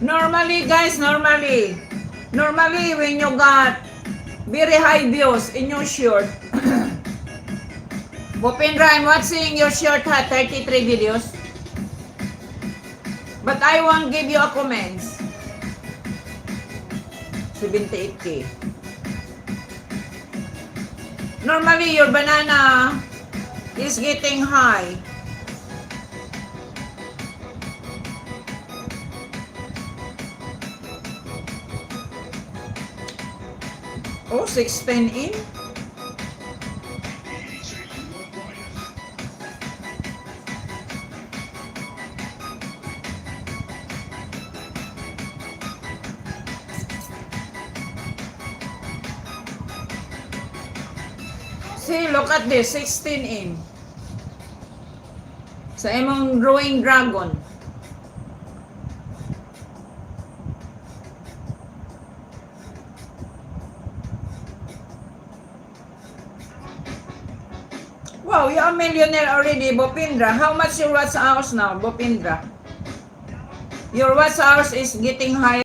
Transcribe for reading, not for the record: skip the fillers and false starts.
Normally guys, normally when you got very high views in your short, Bopindra, I'm watching your short ha, 33 videos. But I won't give you a comments. 78k. Normally your banana is getting high. Oh, 16 in. See, look at this, 16 in. Sa imong growing dragon. Wow, you're a millionaire already, Bopindra. How much your watch hours now, Bopindra? Your watch hours is getting higher.